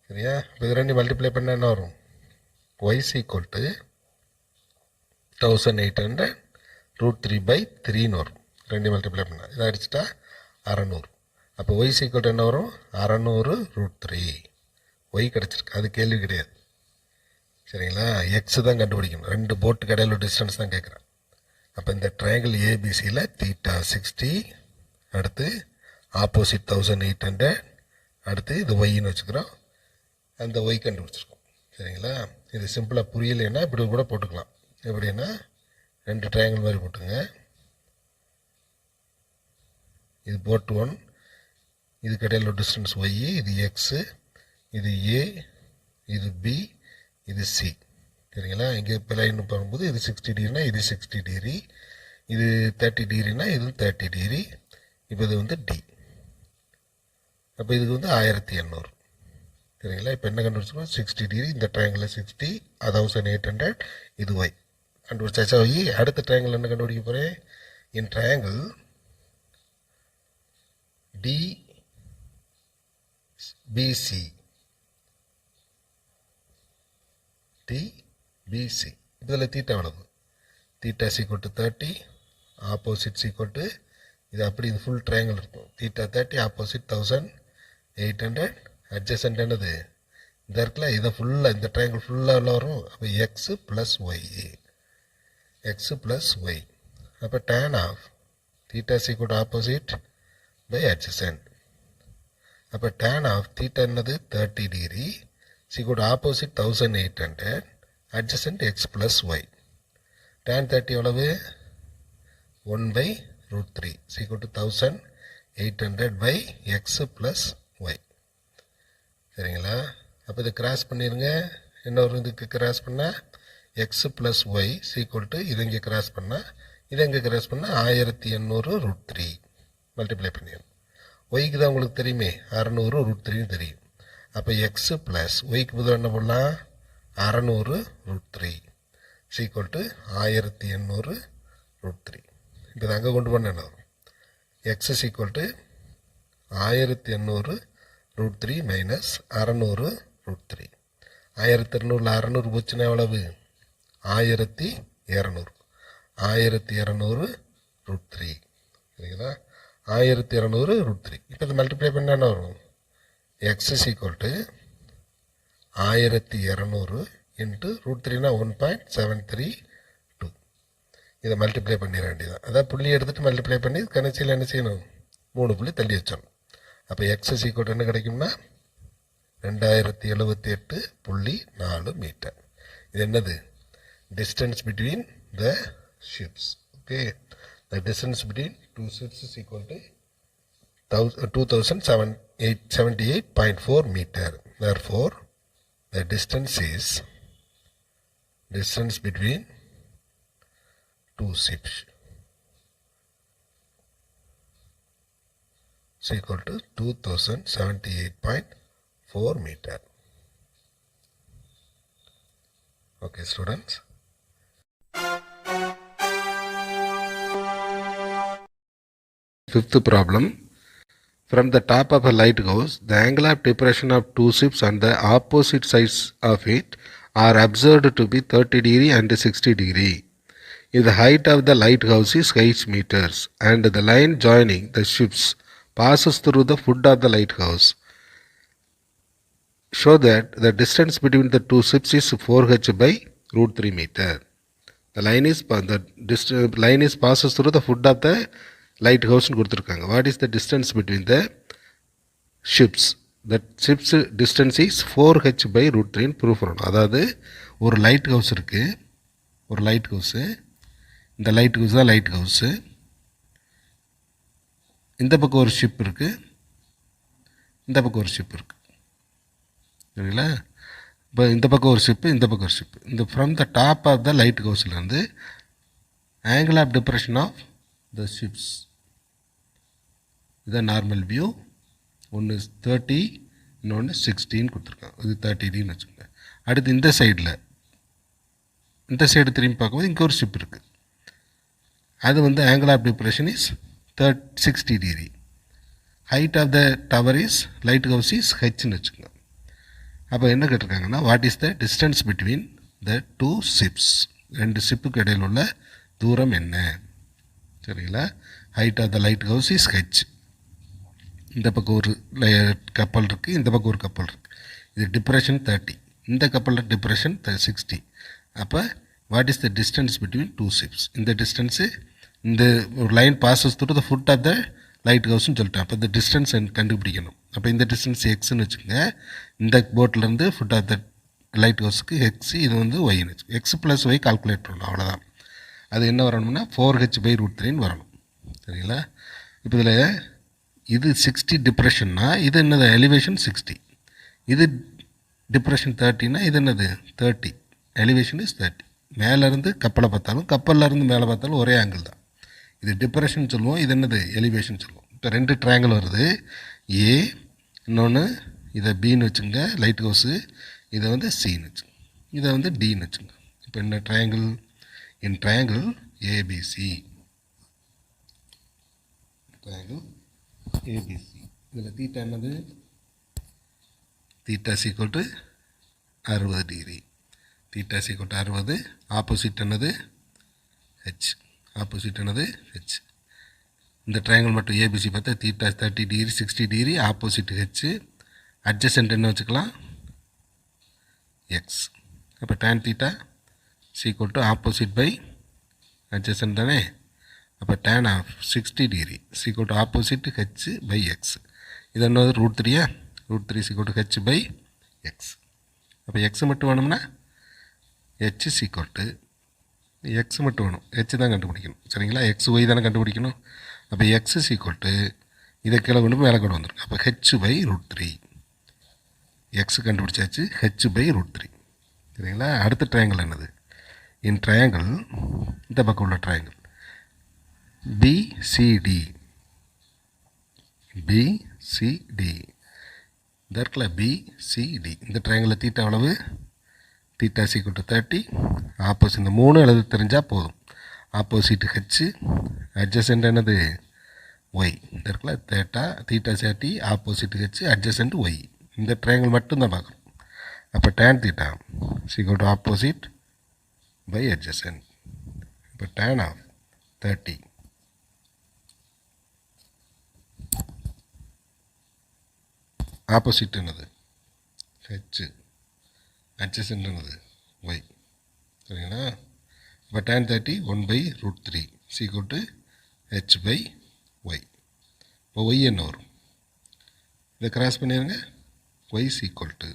சரியா? இப்போ இது ரெண்டு மல்டிப்ளை பண்ணால் என்ன வரும்? ஒய் ஈக்குவல் டு 1800 √3 பை 3ன்னு வரும். ரெண்டு மல்டிப்ளை பண்ணால் இதை அடிச்சுட்டா 600. அப்போ ஒய் ஈக்குவல் டு என்ன வரும்? 600 √3. ஒய் கிடச்சிருக்கு, அது கேள்வி கிடையாது. சரிங்களா? எக்ஸ் தான் கண்டுபிடிக்கணும். ரெண்டு போட்டு கடையில் டிஸ்டன்ஸ் தான் கேட்குறேன். அப்போ இந்த ட்ரையாங்கிள் ஏபிசியில் தீட்டா 60, அடுத்து ஆப்போசிட் 1800, அடுத்து இது ஒய்ன்னு வச்சுக்கிறோம். அந்த ஒய் கண்டுபிடிச்சிருக்கோம். சரிங்களா? இது சிம்பிளாக புரியலைன்னா இப்படி கூட போட்டுக்கலாம். எப்படின்னா ரெண்டு ட்ரையாங்கிள் மாதிரி போட்டுங்க. இது போட் 1, இது கடையில் டிஸ்டன்ஸ் ஒய், இது எக்ஸு, இது ஏ, இது பி, இது சி. சரிங்களா? இங்கே லைன் போகும்போது இது 60 டிகிரினா இது 60 டிகிரி, இது 30 டிகிரினா இது 30 டிகிரி. இப்போ இது வந்து டி. அப்போ இதுக்கு வந்து 1800. சரிங்களா? இப்போ என்ன கண்டுபிடிச்சிருக்கோம்? 60 டிகிரி, இந்த ட்ரையாங்கிள் 60, 1800, இது ஒய் கண்டுபிடிச்சாச்சா? ஒய். அடுத்த ட்ரையாங்கிள் என்ன கண்டுபிடிக்க போகிறேன்? இன் ட்ரையாங்கிள் டிபிசி, டிபிசி இதில் தீட்டா எவ்வளவு? Theta equal to 30, opposite equal to இது அப்படி இது ஃபுல் ட்ரையாங்கிள் இருக்கும். தீட்டா 30, ஆப்போசிட் 1800, அட்ஜசன்ட் என்னது இந்த இருக்குல்ல, இதை ஃபுல்லாக இந்த ட்ரையாங்கிள் ஃபுல்லாக உள்ள வரும். அப்போ x plus y, x plus y. அப்போ tan of theta equal to opposite by adjacent. அப்போ டேன் ஆஃப் தீட்டா என்னது 30 degree equal to opposite 1800, adjacent x plus y. tan 30 எவ்வளவு? 1/√3 equal to 1800 by x plus y. சரிங்களா? அப்போ இதை cross பண்ணிடுங்க. இன்னொரு இதுக்கு கிராஸ் பண்ணால் x plus y equal to இது இங்கே கிராஸ் பண்ணால் இதை இங்கே கிராஸ் பண்ணால் 1800 √3 மல்டிப்ளை பண்ணிடணும். ஒய்க்கு தான் உங்களுக்கு தெரியுமே 600 √3 தெரியும். அப்போ எக்ஸ் ப்ளஸ் ஒய்க்கு புதுவாக என்ன பண்ணலாம்? 600 √3 ஈக்குவல் டு 1800 √3. இப்போ இதை அங்கே கொண்டு பண்ண என்ன வரும்? X equal to 1800 √3 minus 600 √3. 1200 600 போச்சுன்னா எவ்வளவு? 1200. 1200 √3. சரிங்களா? 1200 √3. இப்போ இதை மல்டிப்ளை பண்ணால் என்ன வரும்? எக்ஸ் ஈக்குவல் டு 1200 இன்ட்டு √3னா 1.732. இதை மல்டிப்ளை பண்ணிட வேண்டியதான். அதான் புள்ளி எடுத்துகிட்டு மல்டிப்ளை பண்ணி கணச்சியில் என்ன செய்யணும்? 3 புள்ளி தள்ளி வச்சிடணும். அப்போ எக்ஸ் ஈக்குவல் என்ன கிடைக்கும்னா 2078.4 மீட்டர். இது என்னது? Distance between the ships. Okay, the distance between two ships is equal to 2078.4 meter. Therefore, the distance is distance between two ships. is equal to 2078.4 meter. Okay, students. Fifth problem. From the top of a lighthouse, the angle of depression of two ships on the opposite sides of it are observed to be 30 degree and 60 degree. If the height of the lighthouse is 8 meters and the line joining the ships passes through the foot of the lighthouse, show that the distance between the two ships is 4h by root 3 meter. The line is passes through the foot of the lighthouse னு கொடுத்துருக்காங்க. What is the distance between the ships? The ships distance is 4h by root 3 னு prove பண்ணணும். அதாவது ஒரு light house இருக்குது, ஒரு light house, இந்த light house தான் லைட் ஹவுஸு, இந்த பக்கம் ஒரு ஷிப் இருக்குது, இந்த பக்கம் ஒரு ஷிப் இருக்குது, சரிங்களா? இப்போ இந்த பக்கம் ஒரு ஷிப்பு, இந்த பக்கம் ஒரு ஷிப்பு. இந்த from the top of the light ஹவுஸ்லேருந்து angle of depression of the ships, இதுதான் நார்மல் வியூ. ஒன்று 30, இன்னொன்று 16 கொடுத்துருக்காங்க. இது 30 வச்சுக்கோங்க. அடுத்து இந்த சைடில், இந்த சைடு திரும்பி பார்க்கும்போது இங்கே ஒரு ஷிப் இருக்குது. அது வந்து angle of depression is 60 degree. Height of the tower is lighthouse is ஹெச்னு வச்சுக்கோங்க. அப்போ என்ன கேட்டிருக்காங்கன்னா, what is the distance between the two ships, ரெண்டு ஷிப்புக்கு இடையில் உள்ள தூரம் என்ன, சரிங்களா? Height of the lighthouse is h. இந்த பக்கம் ஒரு கப்பல் இருக்குது, இந்த பக்கம் ஒரு கப்பல் இருக்குது. இது டிப்ரெஷன் 30, இந்த கப்பலில் டிப்ரெஷன் 60. அப்போ what is the distance between two ships? இந்த டிஸ்டன்ஸு, இந்த ஒரு line passes through the foot of the light ஹவுஸ்னு சொல்லிட்டேன். அப்போ இந்த டிஸ்டன்ஸ் கண்டுபிடிக்கணும். அப்போ இந்த டிஸ்டன்ஸ் எக்ஸ்ன்னு வச்சுக்கோங்க. இந்த போட்லேருந்து ஃபுட் ஆஃப் த லைட் ஹவுஸுக்கு எக்ஸ், இது வந்து ஒய்னு வச்சு எக்ஸ் ப்ளஸ் ஒய் கால்குலேட் பண்ணணும், அவ்வளோதான். அது என்ன வரணும்னா 4h by root 3 வரணும், சரிங்களா? இப்போ இதில் இது 60 டிப்ரெஷன்னா இது என்னது, எலிவேஷன் 60. இது டிப்ரெஷன் 30னா இது என்னது 30, எலிவேஷன் இஸ் 30. மேலேருந்து கப்பலை பார்த்தாலும் கப்பல்லேருந்து மேலே பார்த்தாலும் ஒரே ஆங்கிள் தான். இது டிப்ரெஷன் சொல்லுவோம், இது என்னது எலிவேஷன் சொல்லுவோம். இப்போ ரெண்டு ட்ரையாங்கிள் வருது, ஏ, இன்னொன்று இதை பின்னு வச்சுங்க லைட் ஹவுஸு, இதை வந்து சின்னு வச்சுங்க, இதை வந்து டின்னு வச்சுங்க. இப்போ என்ன triangle, in triangle ABC, triangle ABC. இதில் தீட்டா என்னது, theta equal to 60 degree. Theta equal to 60. Opposite என்னது ஹெச், ஆப்போசிட் என்னது ஹெச். இந்த ட்ரையாங்கிள் மட்டும் ஏபிசி பார்த்தா theta 30 degree 60 degree, opposite H. Adjacent என்ன வச்சுக்கலாம், எக்ஸ். அப்போ tan theta equal to opposite by adjacent தானே. அப்போ tan of 60 degree equal to opposite h by x. இது என்னது root 3, root 3 equal to H by x. அப்போ x மட்டும் வேணும்னா ஹெச் ஈக்குவல் டு எக்ஸ் மட்டும் வேணும், ஹெச் தான் கண்டுபிடிக்கணும், சரிங்களா? எக்ஸ் ஒய் தானே கண்டுபிடிக்கணும். அப்போ எக்ஸ் ஈக்குவல் டு இதை கீழே கொண்டு மேலே கொண்டு வந்துடும். அப்போ ஹெச் பை ரூட் 3, எக்ஸ் கண்டுபிடிச்சாச்சு, ஹெச் பை ரூட் 3, சரிங்களா? அடுத்த ட்ரையாங்கிள் என்னது, இன் ட்ரையாங்கிள் இந்த பக்கம் உள்ள ட்ரையாங்கிள் பிசிடி, பிசிடி இந்த இடத்துல பிசிடி. இந்த ட்ரையாங்கிளில் தீட்டா அளவு, தீட்டா ஈக்குவல் டு 30, ஆப்போசிட் இந்த 3 எழுத தெரிஞ்சால் போதும். ஆப்போசிட் ஹெச், அட்ஜசன்ட் என்னது ஒய். இந்த இடத்துல theta 30, opposite H, adjacent Y. இந்த ட்ரையாங்கிள் மட்டும்தான் பார்க்குறோம். அப்போ tan theta equal to opposite by adjacent. இப்போ tan ஆஃப் 30 ஆப்போசிட் என்னது ஹெச், அட்ஜசன்ட் என்னது ஒய், சரிங்களா? இப்போ tan 30 1 by root 3 equal to H by Y. இப்போ ஒய் என்ன வரும், இதை கிராஸ் பண்ணிடுங்க. Y equal to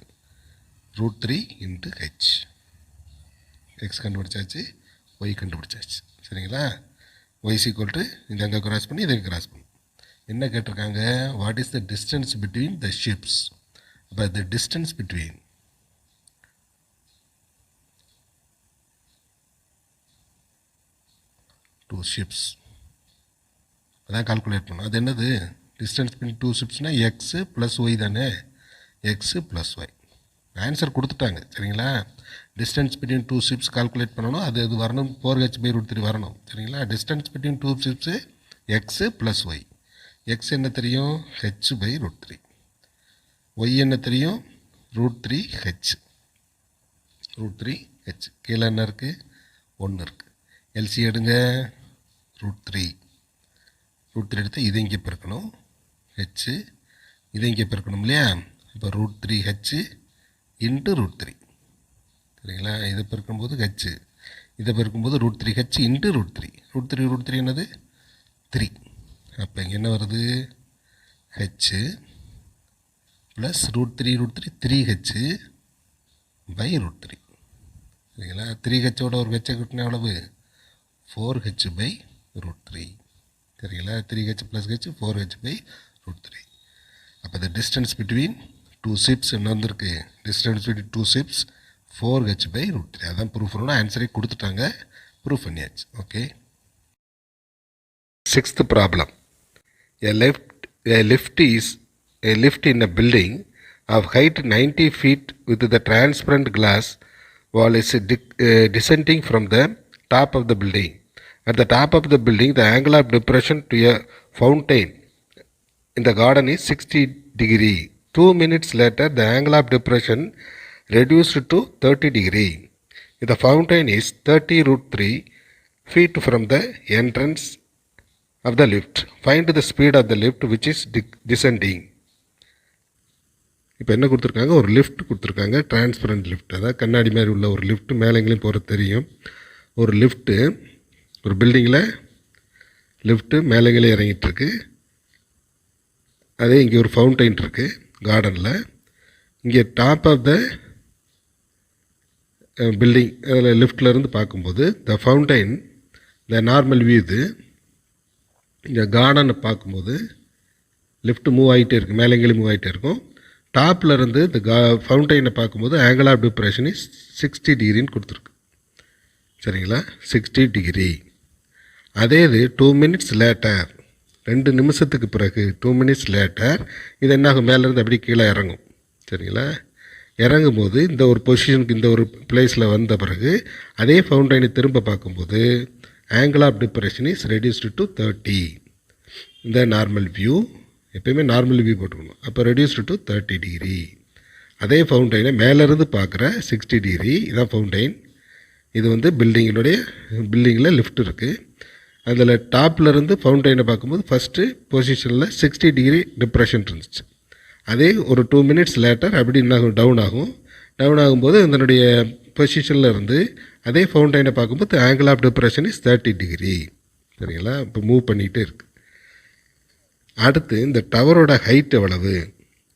root 3 into h. X கண்டுபிடிச்சாச்சு, ஒய் கண்டுபிடிச்சாச்சு, சரிங்களா? ஒய் ஈக்குவல் டு இந்த அங்கே கிராஸ் பண்ணி இதை கிராஸ் பண்ணி என்ன கேட்டிருக்காங்க, what is the distance between the ships. அப்போ the distance between two ships அதான் கால்குலேட் பண்ணணும். அது என்னது டிஸ்டன்ஸ் பிட்வீன் டூ ஷிப்ஸ்னால் எக்ஸு ப்ளஸ் ஒய் தானே, எக்ஸு ப்ளஸ் ஒய். ஆன்சர் கொடுத்துட்டாங்க சரிங்களா. Distance between two ships calculate பண்ணணும், அது வரணும் 4h/√3 வரணும் சரிங்களா. Distance between two ships x plus y. X என்ன தெரியும், h/√3. ஒய் என்ன தெரியும், √3h. √3h. கீழே என்ன இருக்குது, 1 இருக்குது. எல்சி எடுங்க, √3. √3 எடுத்து இதை இங்கே பெருக்கணும், ஹெச்சு இதை இங்கே பெருக்கணும் இல்லையா. இப்போ √3h இன்ட்டு √3 சரிங்களா. இதை பெருக்கும்போது ஹெச்சு, இதை பெருக்கும்போது √3h இன்ட்டு √3. √3 என்னது 3. அப்போ இங்கே என்ன வருது, ஹெச்சு ப்ளஸ் √3 3h /√3 சரிங்களா. 3hோட ஒரு ஹெச்சை கூட்டினா எவ்வளவு, 4h/√3 சரிங்களா. 3h plus h 4h/√3. அப்போ the distance between two ships என்ன வந்திருக்கு, distance between two ships 4h/√3. அதான் ப்ரூஃப் பண்ணணும். ஆன்சரை கொடுத்துட்டாங்க, ப்ரூஃப் பண்ணியாச்சு. Okay. 6th problem. A lift in a building of height 90 feet with the transparent glass wall is descending from the top of the building. At the top of the building, the angle of depression to a fountain in the garden is 60 degree. 2 minutes later, the angle of depression reduced to 30 degree. The fountain is 30√3 feet from the entrance of the lift. Find the speed of the lift which is descending. இப்போ என்ன கொடுத்துருக்காங்க, ஒரு lift கொடுத்துருக்காங்க, transparent lift. அதாவது கண்ணாடி மாதிரி உள்ள ஒரு லிஃப்ட், மேலே எங்கேயும் போகிறது தெரியும். ஒரு லிஃப்ட்டு ஒரு பில்டிங்கில் லிஃப்ட்டு மேலேங்களே இறங்கிட்டுருக்கு. அதே இங்கே ஒரு ஃபவுண்டைன் இருக்குது கார்டனில். இங்கே டாப் ஆஃப் த பில்டிங், அதில் லிஃப்ட்லேருந்து பார்க்கும்போது த ஃபவுண்டைன், த நார்மல் வியூ இது. இங்கே கார்டனை பார்க்கும்போது லிஃப்ட் மூவ் ஆகிட்டே இருக்குது, மேலேங்களே மூவ் ஆகிட்டே இருக்கும். டாப்பில் இருந்து இந்த ஃபவுண்டைனை பார்க்கும்போது ஆங்கிள் ஆஃப் டிப்ரெஷன் இஸ் 60 டிகிரின்னு கொடுத்துருக்கு சரிங்களா, 60 டிகிரி. அதே இது 2 மினிட்ஸ் லேட்டர், 2 நிமிஷத்துக்கு பிறகு 2 மினிட்ஸ் லேட்டர் இது என்னாகும், மேலேருந்து அப்படி கீழே இறங்கும் சரிங்களா. இறங்கும் போது இந்த ஒரு பொசிஷனுக்கு, இந்த ஒரு பிளேஸில் வந்த பிறகு அதே ஃபவுண்டைனை திரும்ப பார்க்கும்போது angle of depression is reduced to 30. இந்த நார்மல் வியூ, எப்பயுமே நார்மல் வியூ போட்டுக்கணும். அப்போ ரெடியூஸ்டு டு 30 டிகிரி. அதே ஃபவுண்டைனை மேலேருந்து பார்க்குற 60 டிகிரி, இதான் ஃபவுண்டைன். இது வந்து பில்டிங்கில் லிஃப்ட் இருக்குது. அதில் டாப்லேருந்து ஃபவுண்டைனை பார்க்கும்போது ஃபஸ்ட்டு பொசிஷனில் 60 டிகிரி டிப்ரெஷன் இருந்துச்சு. அதே ஒரு 2 மினிட்ஸ் லேட்டர் அப்படி என்ன டவுன் ஆகும். டவுன் ஆகும்போது இதனுடைய பொசிஷனில் இருந்து அதே ஃபவுண்டைனை பார்க்கும்போது angle of depression is 30 degree சரிங்களா. இப்போ மூவ் பண்ணிகிட்டே இருக்குது. அடுத்து இந்த டவரோட ஹைட் எவ்வளவு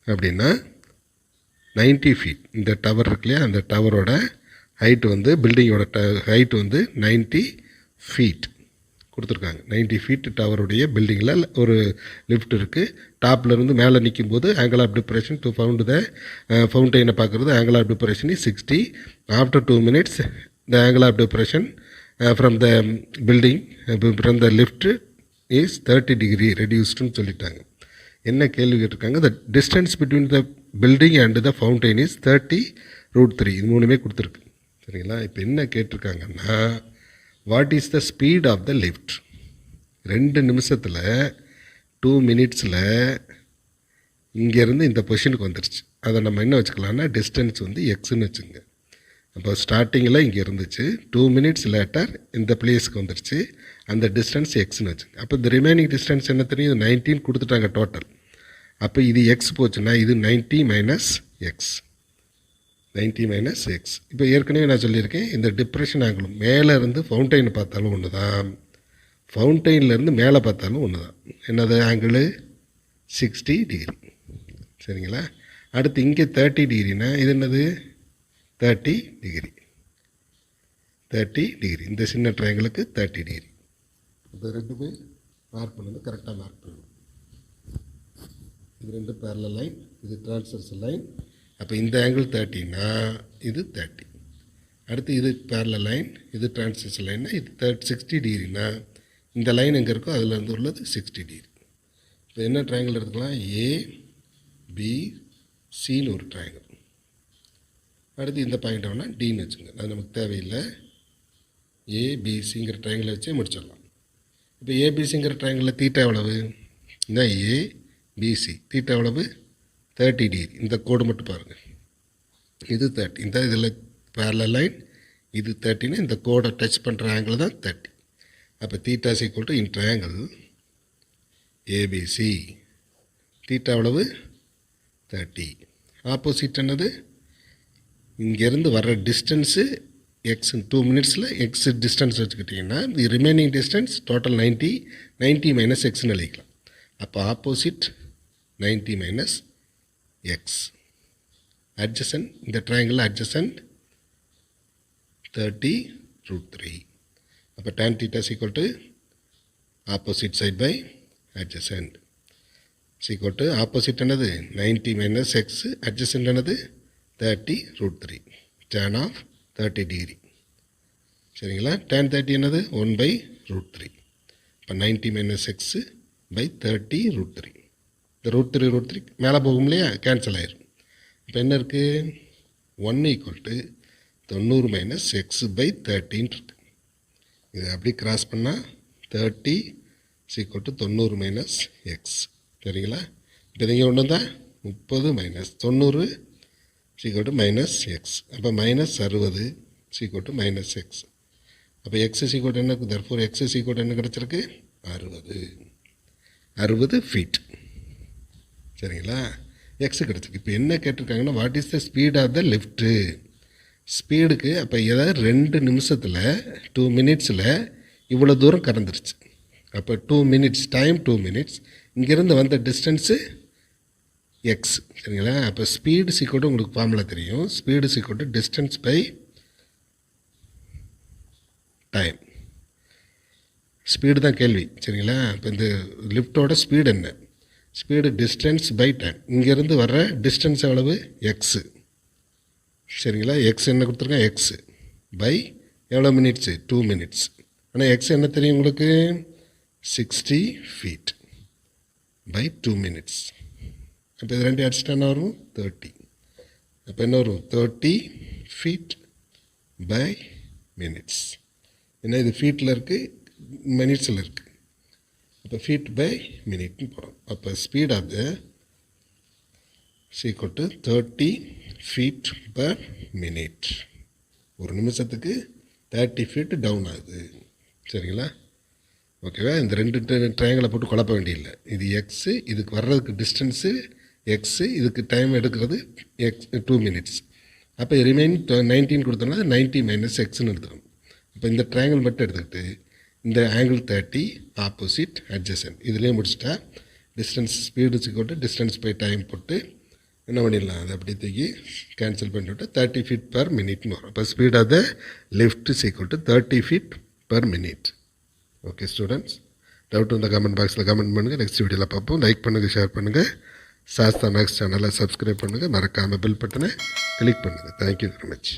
அப்படின்னா 90 ஃபீட். இந்த டவர் இருக்கு இல்லையா, அந்த டவரோட ஹைட்டு வந்து, பில்டிங்கோட ஹைட்டு வந்து 90 ஃபீட் கொடுத்துருக்காங்க. 90 ஃபீட் டவருடைய பில்டிங்கில் ஒரு லிஃப்ட் இருக்குது. டாப்லேருந்து மேலே நிற்கும் போது angle of depression to found the ஃபவுண்டைனை பார்க்குறது angle of depression is 60. After 2 minutes the angle of depression from the building from the lift is 30 degree ரெடியூஸ்டுன்னு சொல்லிட்டாங்க. என்ன கேள்வி கேட்டிருக்காங்க, the distance between the building and the fountain is 30√3. இது மூணுமே கொடுத்துருக்கு சரிங்களா. இப்போ என்ன கேட்டிருக்காங்கன்னா, what is the speed of the lift. 2 நிமிஷத்தில் 2 மினிட்ஸில் இங்கேருந்து இந்த பொசிஷனுக்கு வந்துருச்சு. அதை நம்ம என்ன வச்சுக்கலாம்னா, டிஸ்டன்ஸ் வந்து எக்ஸ்ன்னு வச்சுங்க. அப்போ ஸ்டார்டிங்கில் இங்கே இருந்துச்சு, 2 மினிட்ஸ் லேட்டர் இந்த பிளேஸ்க்கு வந்துருச்சு, அந்த டிஸ்டன்ஸ் எக்ஸ்ன்னு வச்சுங்க. அப்போ இந்த ரிமைனிங் டிஸ்டன்ஸ் என்ன தெரியும், இது 19 கொடுத்துட்டாங்க டோட்டல். அப்போ இது எக்ஸ் போச்சுன்னா இது 90 மைனஸ் எக்ஸ், 90 மைனஸ் எக்ஸ். இப்போ ஏற்கனவே நான் சொல்லியிருக்கேன், இந்த டிப்ரெஷன் ஆங்கிளும் மேலே இருந்து ஃபவுண்டைனை பார்த்தாலும் ஒன்று தான், ஃபவுண்டைன்லேருந்து மேலே பார்த்தாலும் ஒன்று தான். என்னது ஆங்கிள் 60 டிகிரி சரிங்களா. அடுத்து இங்கே 30 டிகிரினா இது என்னது 30 டிகிரி, 30 டிகிரி. இந்த சின்ன ட்ரையாங்கிளுக்கு 30 டிகிரி. இப்போ ரெண்டுமே மார்க் பண்ணது கரெக்டாக மார்க் பண்ணணும். இது 2 பேரலல் லைன், இது டிரான்ஸ்வர்சல் லைன். அப்போ இந்த ஆங்கிள் 30னா இது 30. அடுத்து இது பேரலல் லைன், இது டிரான்ஸ்வர்சல் லைன்னா இது 60 டிகிரினா இந்த லைன் எங்கே இருக்கோ அதில் இருந்து உள்ளது 60 டிகிரி. இப்போ என்ன ட்ரையாங்கிள் எடுத்துக்கலாம், ஏ பி சின்னு ஒரு ட்ரையாங்கிள். அடுத்து இந்த பாயிண்ட் வேணால் டின்னு வச்சுங்க, அது நமக்கு தேவையில்லை. ஏபிசிங்கிற ட்ரையாங்கிளை வச்சே முடிச்சிடலாம். இப்போ ஏபிசிங்கிற ட்ரையாங்கிளில் தீட்டா எவ்வளவு, இந்த ஏபிசி தீட்டா எவ்வளவு 30 டிகிரி. இந்த கோடு மட்டும் பாருங்கள், இது 30. இந்த இதில் பேரலல் லைன் இது 30ன்னு இந்த கோடை டச் பண்ணுற ஆங்கிள் தான் 30. அப்போ theta is equal to in triangle ABC theta எவ்வளவு 30. ஆப்போசிட் என்னது, இங்கேருந்து வர்ற டிஸ்டன்ஸு எக்ஸ் 2 மினிட்ஸில் எக்ஸ் டிஸ்டன்ஸ் வச்சுக்கிட்டிங்கன்னா the remaining distance total 90 minus எக்ஸ்ன்னு எழுதிக்கலாம். அப்போ ஆப்போசிட் 90 மைனஸ் எக்ஸ். அட்ஜசன்ட், இந்த ட்ரையாங்கிள் அட்ஜசன்ட் 30√3. அப்போ tan theta is equal to opposite side by adjacent is equal to opposite என்னது 90 minus x, adjacent என்னது 30√3, tan of 30 degree. சரிங்களா, tan 30 என்னது 1/√3. இப்போ 90 minus x by 30√3. இந்த √3 மேலே போகும் இல்லையா, கேன்சல் ஆயிரும். இப்போ என்ன இருக்குது, 1 equal to 90 minus X by 30 இருக்கு. இதை அப்படி கிராஸ் பண்ணால் 30 ஈக்குவல் டு 90 மைனஸ் எக்ஸ். சரிங்களா, இப்போ இங்கே ஒன்று தான் 30 minus 90 equal to minus x. அப்போ minus 60 equal to minus x. அப்போ எக்ஸ் ஈக்குவல் என்ன, தர்ஃபோர் எக்ஸ் ஈக்குவல் என்ன கிடச்சிருக்கு 60 ஃபீட். சரிங்களா, எக்ஸ் கிடச்சிருக்கு. இப்போ என்ன கேட்டிருக்காங்கன்னா, what is the speed of the lift. ஸ்பீடுக்கு அப்போ ஏதாவது 2 நிமிஷத்தில் 2 மினிட்ஸில் இவ்வளோ தூரம் கடந்துருச்சு. அப்போ 2 மினிட்ஸ் டைம் 2 மினிட்ஸ், இங்கேருந்து வந்த டிஸ்டன்ஸு எக்ஸ். சரிங்களா, அப்போ ஸ்பீடு சீக்கிரம் உங்களுக்கு ஃபார்முலா தெரியும், ஸ்பீடு சீக்கிரம் டிஸ்டன்ஸ் பை டைம். ஸ்பீடு தான் கேள்வி. சரிங்களா, இப்போ இந்த லிஃப்டோட ஸ்பீடு என்ன, ஸ்பீடு டிஸ்டன்ஸ் பை டைம். இங்கேருந்து வர்ற டிஸ்டன்ஸ் எவ்வளவு எக்ஸு. சரிங்களா, எக்ஸ் என்ன கொடுத்துருக்கேன், எக்ஸ் பை எவ்வளோ மினிட்ஸு 2 மினிட்ஸ். ஆனால் எக்ஸ் என்ன தெரியும் உங்களுக்கு 60 ஃபீட் பை 2 மினிட்ஸ். அப்போ இது ரெண்டு அடிச்சுட்டா என்ன வரும் 30. அப்போ என்ன வரும் 30 ஃபீட் பை மினிட்ஸ். ஏன்னா இது ஃபீட்டில் இருக்குது, மினிட்ஸில் இருக்குது. அப்போ ஃபீட் பை மினிட்னு போகிறோம். அப்போ speed of the equal to 30 feet per minute. ஒரு நிமிஷத்துக்கு 30 ஃபீட் டவுன் ஆகுது. சரிங்களா, ஓகேவா. இந்த 2 ட்ரையாங்கிளை போட்டு குழப்ப வேண்டியதில்லை. இது எக்ஸு, இதுக்கு வர்றதுக்கு டிஸ்டன்ஸு எக்ஸு, இதுக்கு டைம் எடுக்கிறது எக்ஸ் 2 மினிட்ஸ். அப்போ ரிமைனிங் 19 கொடுத்தோம்னா 90 மைனஸ் எக்ஸ்ன்னு எடுத்துக்கணும். இப்போ இந்த ட்ரையாங்கிள் மட்டும் எடுத்துக்கிட்டு இந்த ஆங்கிள் 30 ஆப்போசிட் அட்ஜசன்ட் இதுலேயே முடிச்சுட்டா டிஸ்டன்ஸ் ஸ்பீடு சிக்கோட்டு டிஸ்டன்ஸ் பை டைம் போட்டு என்ன பண்ணிடலாம், அதை அப்படி தூக்கி கேன்சல் பண்ணிவிட்டு 30 ஃபீட் பர் மினிட்னு வரும். இப்போ ஸ்பீட் ஆஃப் த லிஃப்ட் சிக்கோட்டு 30 feet per minute. Okay students, doubt இந்த கமெண்ட் பாக்ஸில் கமெண்ட் பண்ணுங்கள். நெக்ஸ்ட் வீடியோவில் பார்ப்போம். லைக் பண்ணுங்கள், ஷேர் பண்ணுங்கள். சாஸ்தா மேக்ஸ் சேனலை சப்ஸ்கிரைப் பண்ணுங்கள். மறக்காமல் பெல் பட்டனை கிளிக் பண்ணுங்கள். Thank you very much.